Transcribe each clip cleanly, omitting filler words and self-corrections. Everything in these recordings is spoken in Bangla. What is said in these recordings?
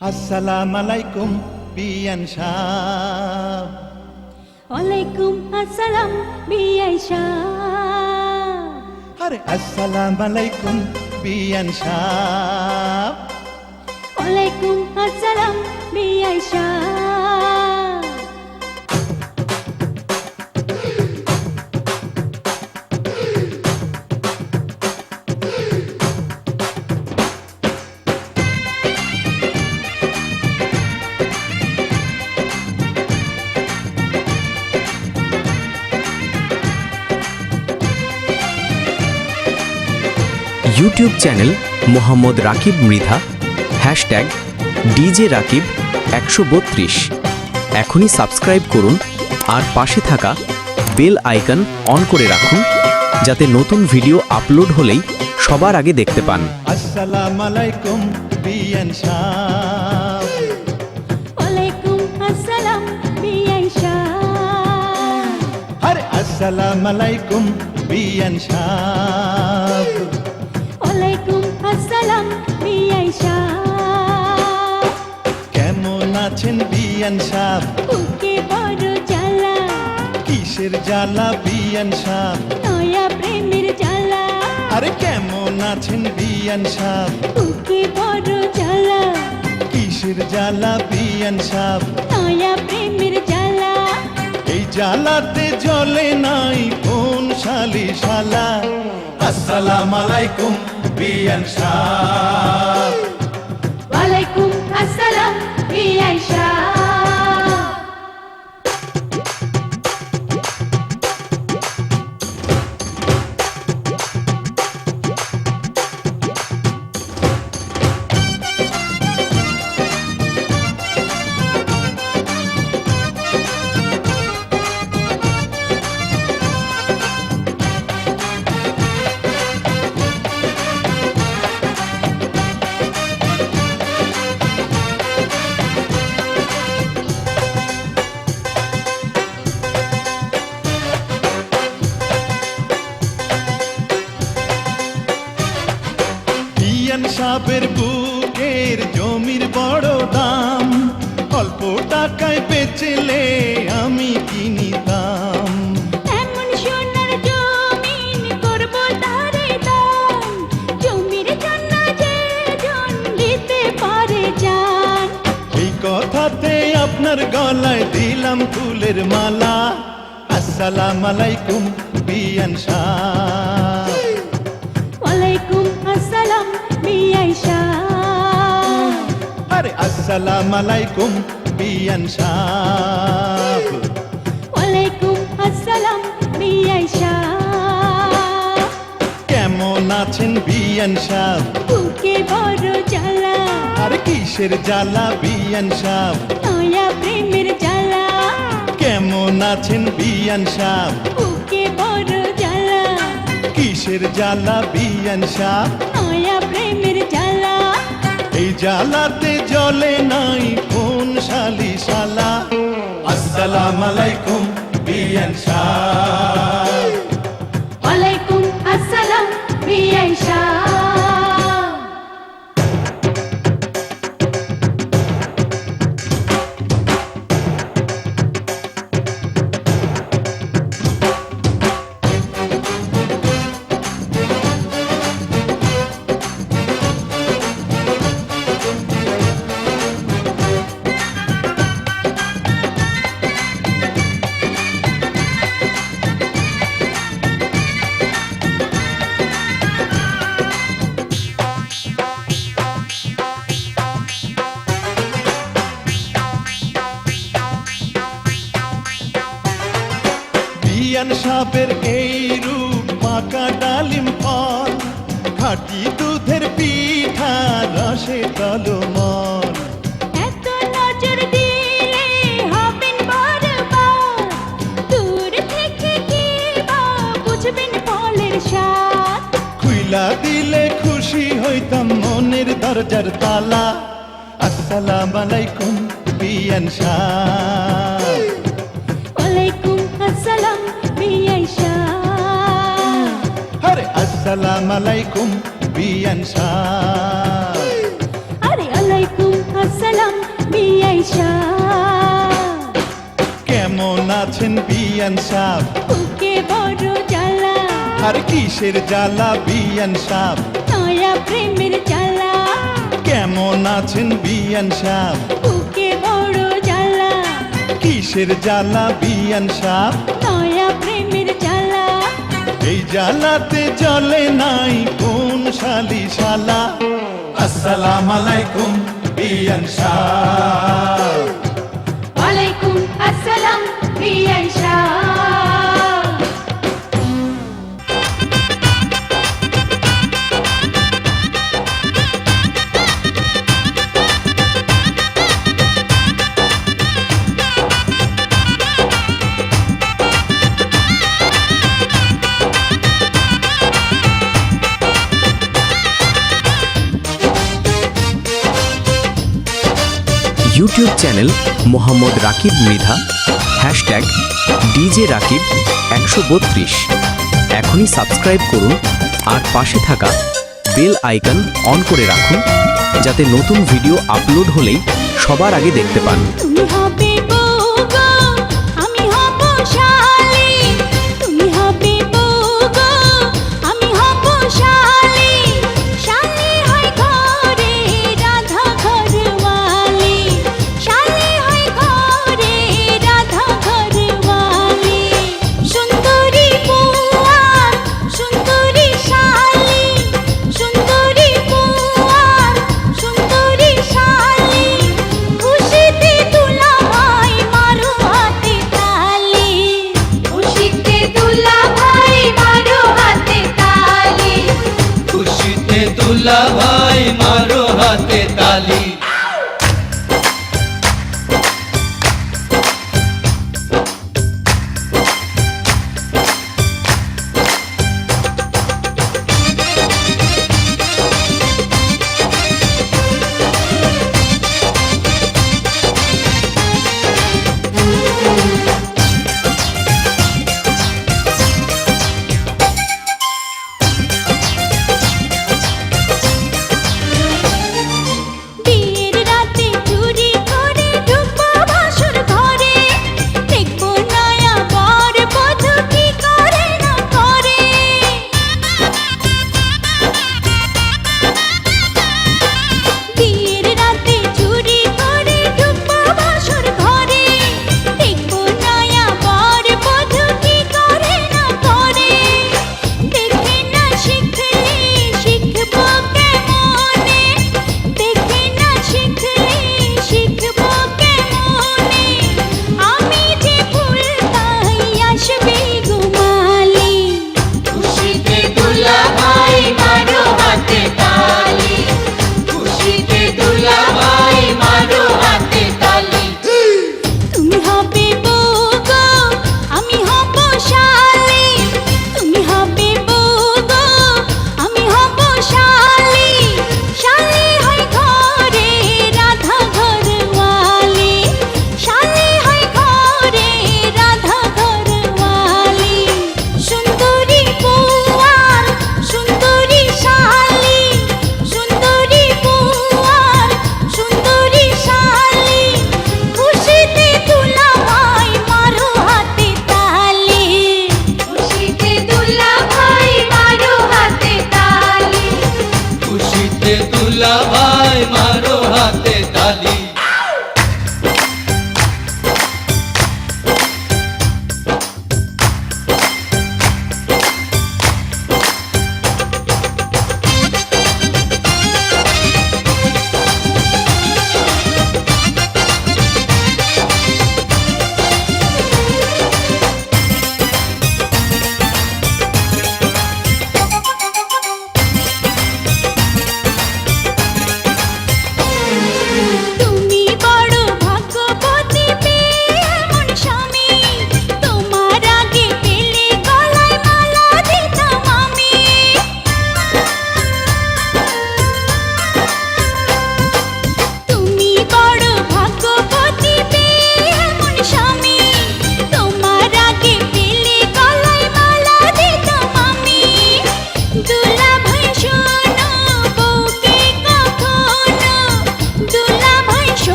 আসসালামু আলাইকুম বিয়ান সাহেব। ওয়ালাইকুম আসসালাম বিআই সাহেব। আরে আসসালামু আলাইকুম বিয়ান সাহেব। ওয়ালাইকুম আসসালাম বিআই সাহেব। YouTube channel Mohammad Rakib Mridha, hashtag DJ Rakib 132। এখনই সাবস্ক্রাইব করুন আর পাশে থাকা বেল আইকন অন করে রাখুন, যাতে নতুন ভিডিও আপলোড হলেই সবার আগে দেখতে পান। আসসালামু আলাইকুম বিয়ান সাহেব। ওয়ালাইকুম আসসালাম বিআই সাহেব। আরে আসসালামু আলাইকুম বিয়ান সাহেব। ওয়ালাইকুম আসসালাম বিআই সাহেব। কেমন আছেন বিয়ান সাহেব? বুকে বড় জ্বালা, কিসের জ্বালা বিয়ান সাহেব? নয়া প্রেমের জ্বালা। আরে কেমন আছেন বিয়ান সাহেব? বুকে বড় জ্বালা, কিসের জ্বালা বিয়ান সাহেব? নয়া প্রেমের জ্বালা। এই জ্বালাতে জ্বলে নাই কোন শালি শালা। আসসালামু আলাইকুম বিয়ান সাহেব। ওয়ালাইকুম আসসালাম বিআই সাহেব। বিয়ান সাহেবের বুকের জমির বড় দাম, অল্প টাকায় বেচলে আমি কিনিতাম। এমন সোনার জমিন করব তারে দান, জমির জন্য যে জন দিতে পারে জান। এই কথাতে আপনার গলায় দিলাম ফুলের মালা। আসসালামু আলাইকুম বিয়ান সাহেব। ওয়ালাইকুম আসসালাম বিআই সাহেব। আরে আসসালামু আলাইকুম বিয়ান সাহেব। ওয়ালাইকুম আসসালাম বিআই সাহেব। কেমন আছেন বিয়ান সাহেব? বুকে বড় জ্বালা, আর কিসের জ্বালা বিয়ান সাহেব? নয়া প্রেমের জ্বালা। কেমন আছেন বিয়ান সাহেব? বুকে বড় জ্বালা, কিসের জ্বালা বিয়ান সাহেব? নয়া প্রেমের জ্বালা। এই জ্বালাতে জ্বলে নাই কোন শালি শালা। আসসালামু আলাইকুম বিয়ান সাহেব। ওয়ালাইকুম আসসালাম বিআই সাহেব। বিয়ান সাহেবের এই রূপ পাকা ডালিম ফল, খাঁটি দুধের পিঠা রসে টলমল। এত নজর দিলে হবেন বারবার, দূর থেকে কি বা বুঝবেন ফলের স্বাদ। খুইলা দিলে খুশি হইতাম মনের দরজার তালা। আসসালামু আলাইকুম বিয়ান সাহেব। ওয়ালাইকুম আসসালাম বিআই সাহেব। আরে আসসালামু আলাইকুম বিয়ান সাহেব। আরে আলাইকুম আসসালাম শাহ। কেমন আছেন বিয়ান সাহ? বুকে বড় জ্বালা, আর কিসের জ্বালা বিয়ান সাহ? নয়া প্রেমের জ্বালা। কেমন আছেন বিয়ান সাহ? বুকে বড় জ্বালা, কিসের জ্বালা বিয়ান সাহ? নয়া প্রেমের জ্বালা। এই জ্বালাতে জ্বলে নাই কোন শালি শালা। আসসালাম আলাইকুম বিয়ান সাহ। ওয়ালাইকুম আসসালাম বিয়ান Shah. YouTube channel Mohammad Rakib Mridha, hashtag DJ Rakib 132। এখনই সাবস্ক্রাইব করুন আর পাশে থাকা বেল আইকন অন করে রাখুন, যাতে নতুন ভিডিও আপলোড হলেই সবার আগে দেখতে পান। তুমি হবে বউ গো, আমি হব শালি। তুমি হবে বউ গো, আমি হব শালি। শালি হয় ঘরে রাধা ঘরওয়ালি। শালি হয় ঘরে রাধা ঘরওয়ালি। সুন্দরী বউয়া, সুন্দরী শালি। সুন্দরী বউয়া, সুন্দরী শালি। খুশিতে দুলা ভাই মারো হাতে তালি। খুশিতে দুলা ভাই মারো হাতে তালি। খুশিতে দুলা ভাই মারো হাতে তালি।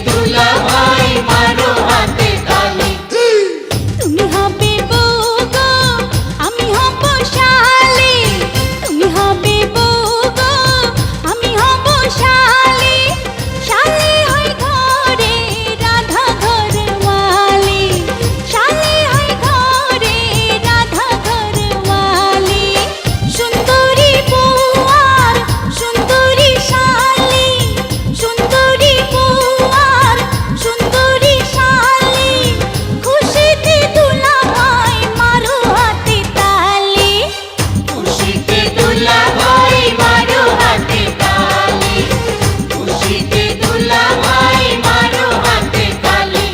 দুলা ভাই মারো হাতে তালি তুমি হবে বউ গো আমি হব শালি তুমি হবে বউ গো আমি হব শালি শালি হয় ঘরে রাধা ঘরওয়ালি শালি হয় ঘরে রাধা ঘরওয়ালি সুন্দরী বউ আর সুন্দরী শালি সুন্দরী বউ আর সুন্দরী শালি খুশিতে দুলা ভাই মারো হাতে তালি খুশিতে দুলা ভাই মারো হাতে তালি খুশিতে দুলা ভাই মারো হাতে তালি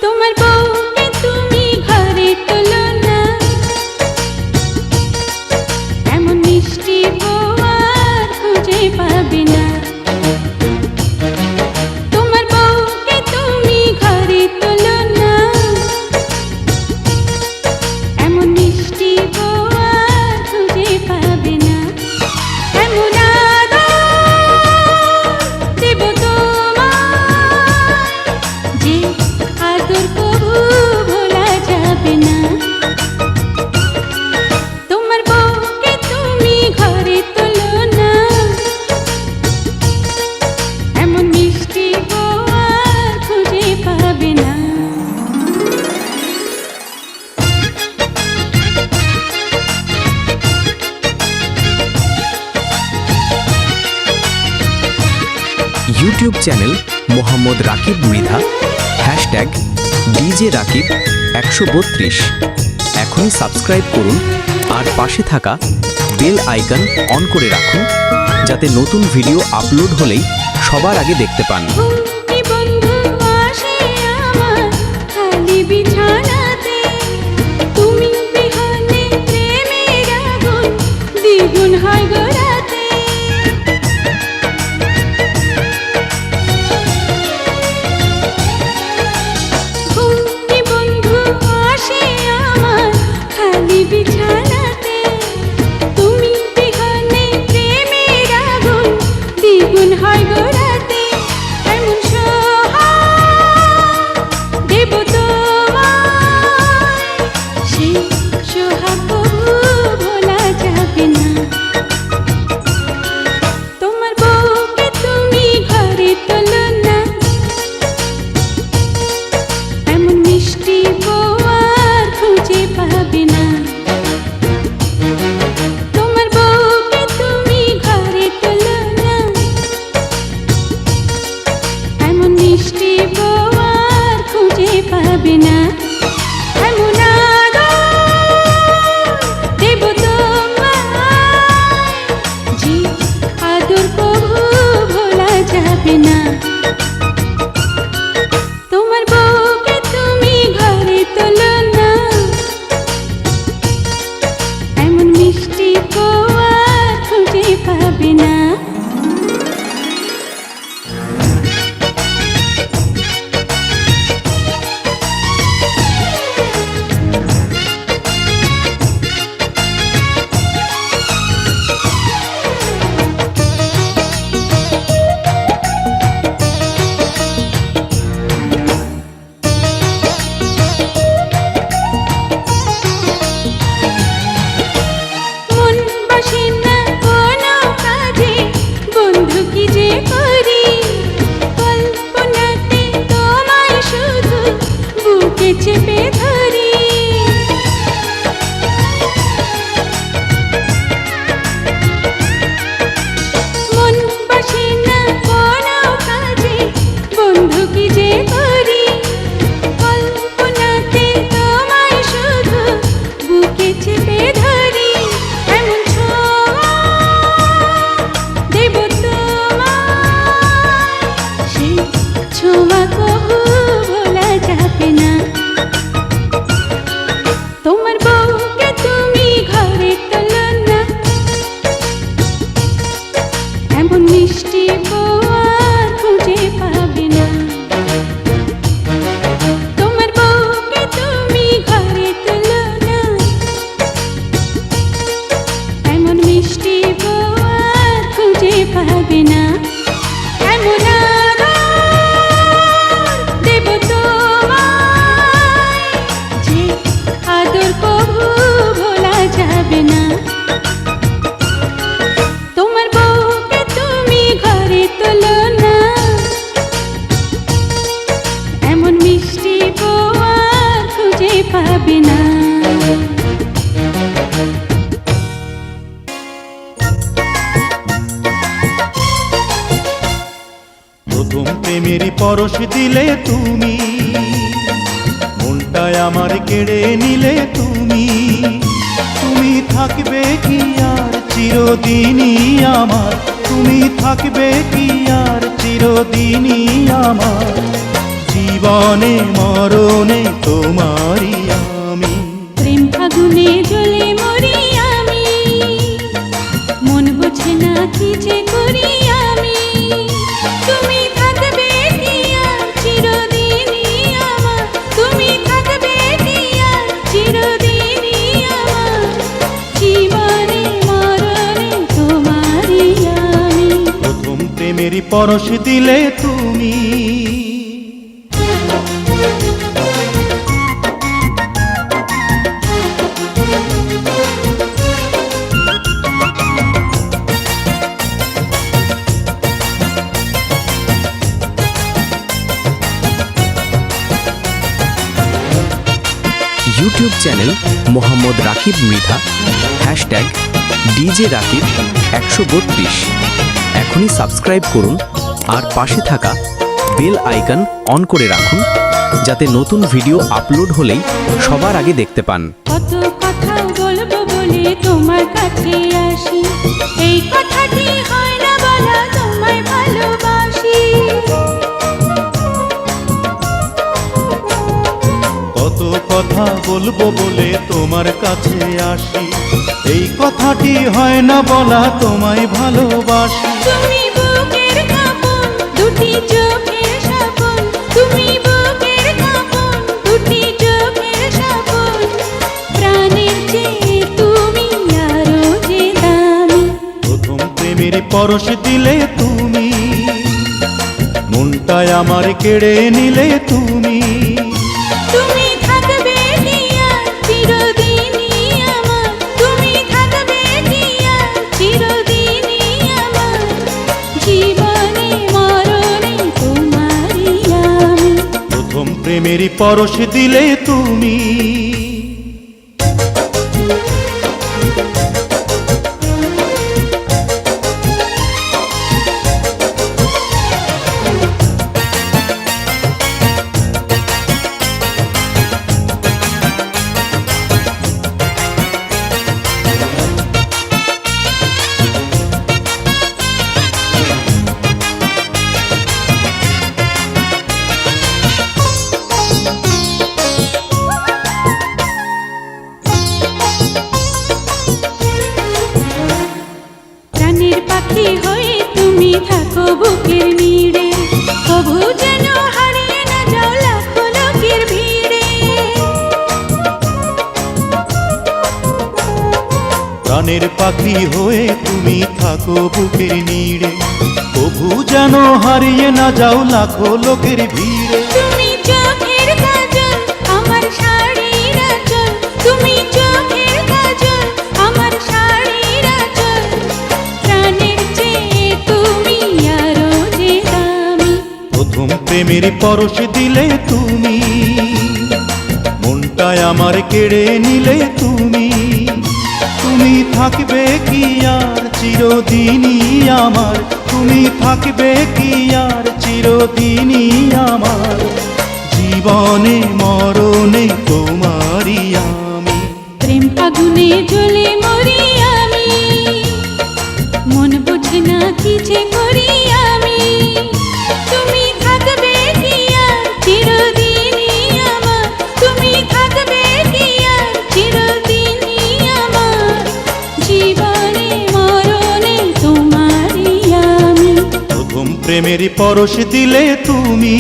তোমার বউকে তুমি ঘরে তোলো না এমন মিষ্টি বউ আর খুঁজে পাবে না তোমার বউকে তুমি ঘরে তোলো না এমন মিষ্টি বউ আর খুঁজে পাবে না এমন আদর দেব তোমায় যে আদর কবু ভোলা যাবে না তোমার বউকে তুমি ঘরে তোলো না এমন মিষ্টি বউ আর খুঁজে পাবে না YouTube channel Mohammad Rakib Mridha hashtag DJ Rakib 132 এখনই সাবস্ক্রাইব করুন আর পাশে থাকা বেল আইকন অন করে রাখুন যাতে নতুন ভিডিও আপলোড হলেই সবার আগে দেখতে পান। ঘুমটি বন্ধু আসে আমার খালি বিছানাতে তুমি বিহনে প্রেমের আগুন দ্বিগুণ হয় গো রাতে ঘুমটি বন্ধু আসে আমার খালি বিছানাতে তুমি বিহনে প্রেমের আগুন দ্বিগুণ হয় গো রাতে এমন পরশ দিলে তুমি, মনটায় আমার কেড়ে নিলে তুমি। তুমি থাকবে কি আর চিরদিনই আমার, তুমি থাকবে কি আর চিরদিনই আমার, জীবনে মরণে তোমারই আমি। প্রেম ফাগুনে জ্বলে মরি আমি, মন বোঝে না কি যে করি আমি। তুমি থাকবে কি আর চিরদিনই আমার, তুমি থাকবে কি আর চিরদিনই আমার, জীবনে মরণে তোমারই আমি। প্রথম প্রেমেরই পরশ দিলে তুমি। YouTube channel Mohammad Rakib Mridha, hashtag DJ Rakib 132। এখনই সাবস্ক্রাইব করুন আর পাশে থাকা বেল আইকন অন করে রাখুন, যাতে নতুন ভিডিও আপলোড হলেই সবার আগে দেখতে পান। কত কথা বলবো বলে তোমার কাছে আসি, এই কথাটি হয় না বলা তোমায় ভালোবাসি। কত কথা বলবো বলে তোমার কাছে আসি, এই কথাটি হয় না বলা তোমায় ভালোবাসি। তুমি বুকের কাঁপন, দুটি চোখের সাপন, তুমি বুকের কাঁপন, দুটি চোখের সাপন, প্রাণের চেয়ে তুমি আরো যে দামি। প্রথম প্রেমের পরশ দিলে তুমি, মনটায় আমার কেড়ে নিলে তুমি। তুমি থাকবে কি আর চিরদিনই আমার, তুমি থাকবে কি আর চিরদিনই আমার, জীবনে মরণে তোমারই আমি। প্রথম প্রেমের পরশ দিলে তুমি। প্রাণের পাখি হয়ে তুমি থাকো বুকের নীড়ে, কভু যেন হারিয়ে না যাও লাখো লোকের ভিড়ে। প্রাণের পাখি হয়ে তুমি থাকো বুকের নীড়ে, কভু যেন হারিয়ে না যাও লাখো লোকের ভিড়ে। তুমি চোখের কাজল আমার শাড়ির আঁচল, তুমি চোখের কাজল আমার শাড়ির আঁচল, প্রাণের চেয়ে তুমি আরো যে দামি। প্রথম প্রেমের পরশ দিলে তুমি, মনটায় আমার কেড়ে নিলে তুমি। তুমি থাকবে কি আর চিরদিনই আমার, তুমি থাকবে কি আর চিরদিনই আমার, জীবনে মরণে তোমারই আমি। প্রেম ফাগুনে জ্বলে মরি আমি, মন বোঝে না কি যে করি আমি। তুমি থাকবে কি আর চিরদিনই আমার, তুমি থাকবে কি আর চিরদিনই আমার, জীবনে মরণে তোমারই আমি। প্রথম প্রেমের পরশ দিলে তুমি।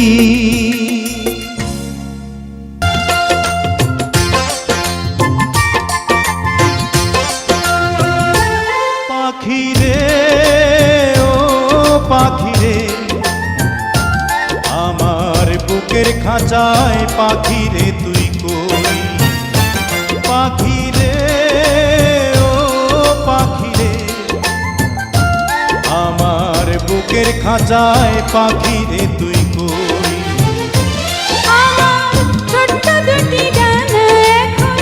পাখি রে ও পাখি রে, আমার বুকের খাঁচায় পাখি রে তুই কই। পাখি রে ও পাখি রে, আমার বুকের খাঁচায় পাখি রে তুই কই। আমার ছোট্ট দুটি ডানা এখন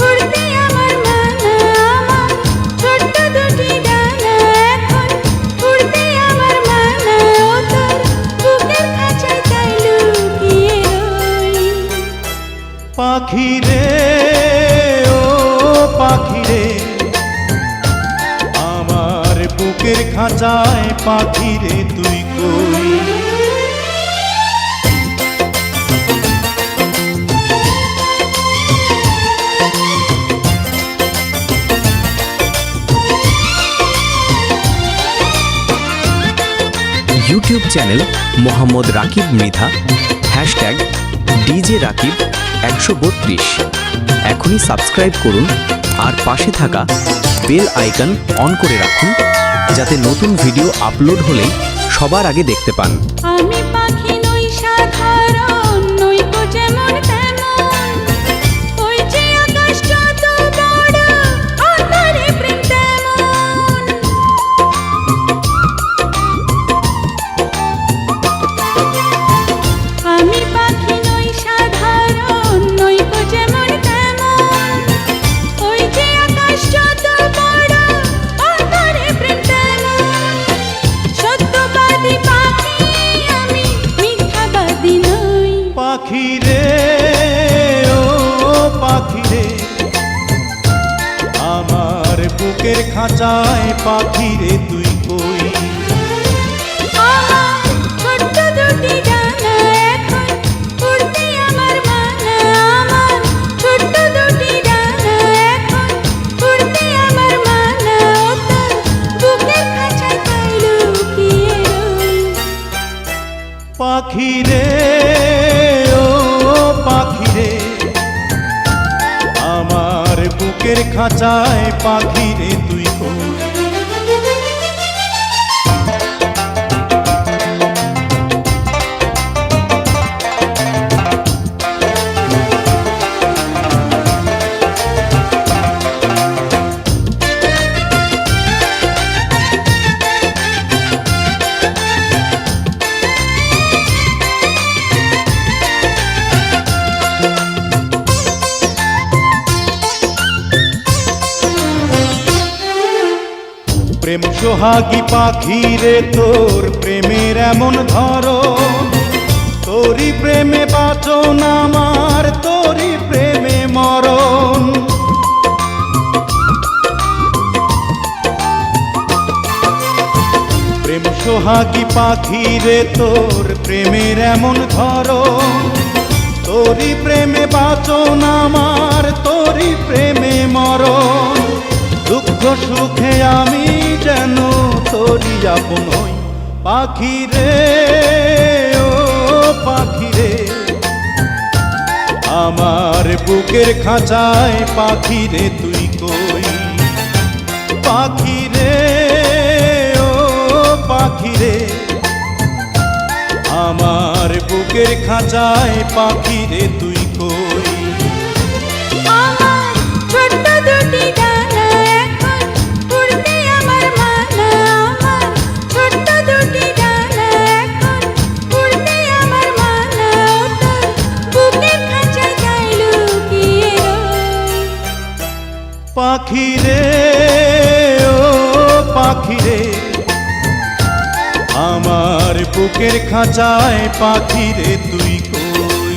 উড়তে আমার মানা, আমার ছোট্ট দুটি ডানা এখন উড়তে আমার মানা, ও তোর বুকের খাঁচায় তাই খাঁচায় পাখি রে তুই কই। YouTube channel Mohammad Rakib Mridha, hashtag DJ Rakib 132। এখনই সাবস্ক্রাইব করুন আর পাশে থাকা বেল আইকন অন করে রাখুন, যাতে নতুন ভিডিও আপলোড হলেই সবার আগে দেখতে পান। আমি পাখি নই সাধারণ, নই গো যেমন তেমন, ওই যে আকাশ যত বড় অন্তরে প্রেম তেমন। আমি পাখি নই সাধারণ, নই গো যেমন তেমন, ওই যে আকাশ যত বড় অন্তরে প্রেম তেমন। সত্যবাদী পাখি আমি, মিথ্যাবাদী নই। পাখি রে ও পাখি রে, আমার বুকের খাঁচায় পাখি রে তুই কই। আমার ছোট্ট দুটি ডানা এখন উড়তে আমার মানা, আমার ছোট্ট দুটি ডানা এখন উড়তে আমার মানা। ও তোর বুকের খাঁচায় তাই লুকিয়ে রই। পাখি রে ও পাখি রে, আমার বুকের খাঁচায় পাখি রে তুই কই। প্রেম সোহাগী পাখি রে, তোর প্রেমের এমন ধরন, তোরই প্রেমে বাঁচন আমার, তোরই প্রেমে মরণ। প্রেম সোহাগী পাখি রে, তোর প্রেমের এমন ধরন, তোরই প্রেমে বাঁচন আমার, তোরই প্রেমে মরণ। দুঃখ সুখে আমি যেন তোরই আপন হই। পাখি রে ও পাখি রে, আমার বুকের খাঁচায় পাখি রে তুই কই। পাখি রে ও পাখি রে, আমার বুকের খাঁচায় পাখি রে তুই কই। আমার ছোট্ট দুটি ডানা এখন উড়তে আমার মানা, আমার ছোট্ট দুটি ডানা এখন উড়তে আমার মানা। ও তোর বুকের খাঁচায় তাই লুকিয়ে রই। পাখি রে ও পাখি রে, আমার বুকের খাঁচায় পাখি রে তুই কই।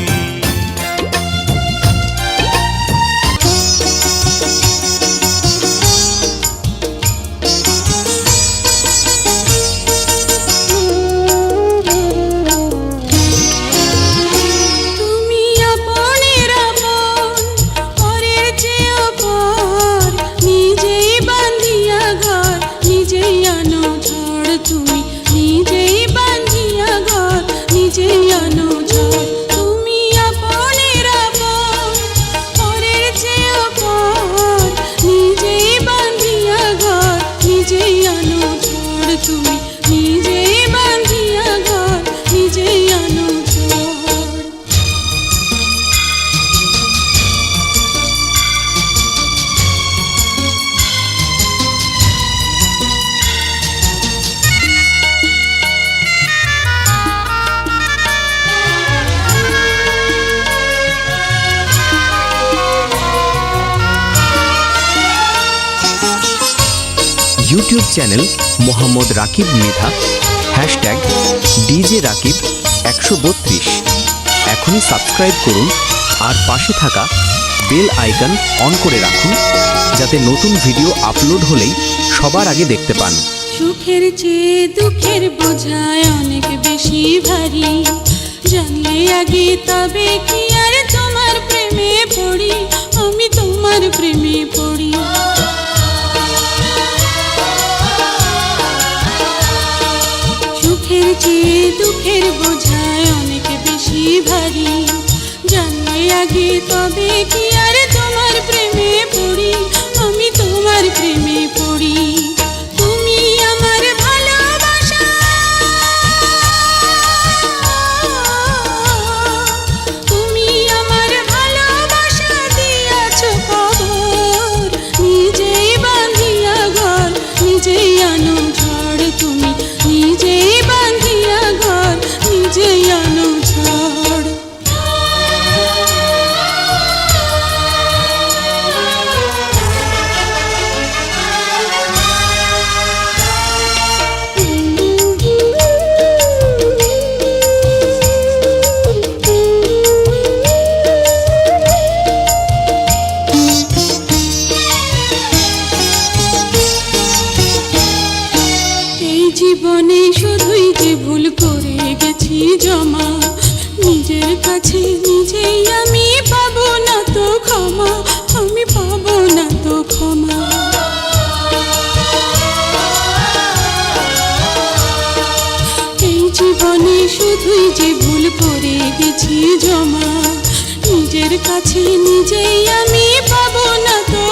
তুমি আপনের আপন, পরের চেয়েও পর, নিজেই বাঁধিয়া ঘর, নিজেই আনো ঝড়। তুমি নিজেই বাঁধিয়া ঘর, নিজেই আনো ঝড়। তুমি আপনের আপন, পরের চেয়েও পর, নিজেই বাঁধিয়া ঘর, নিজেই আনো ঝড়। তুমি নিজেই বাঁধিয়া ঘর, নিজেই আনো ঝড়। YouTube channel Mohammad Rakib Mridha, hashtag DJ Rakib 132। এখনই সাবস্ক্রাইব করুন আর পাশে থাকা বেল আইকন অন করে রাখুন, যাতে নতুন ভিডিও আপলোড হলেই সবার আগে দেখতে পান। সুখের চেয়ে দুঃখের বোঝায় অনেক বেশি ভারী, জানলে আগে তবে কি আর তোমার প্রেমে পড়ি, আমি তোমার প্রেমে পড়ি। সুখের চেয়ে দুঃখের বোঝায় অনেক বেশি ভারী, জানলে আগে তবে কি আর তোমার প্রেমে পড়ি, আমি তোমার প্রেমে পড়ি। তুমি আমার ভালোবাসা, তুমি আমার ভালোবাসা দিয়াছ খবর, নিজেই বাঁধিয়া ঘর নিজেই আনো ঝড়, তুমি নিজেই বাঁধিয়া ঘর নিজেই আনো ঝড়। এই জীবনে শুধুই যে ভুল করে গেছি জমা, নিজের কাছে নিজেই আমি পাবো না তো ক্ষমা, আমি পাবো না তো ক্ষমা। এই জীবনে শুধুই যে ভুল করে গেছি জমা, নিজের কাছে নিজেই আমি পাবো না তো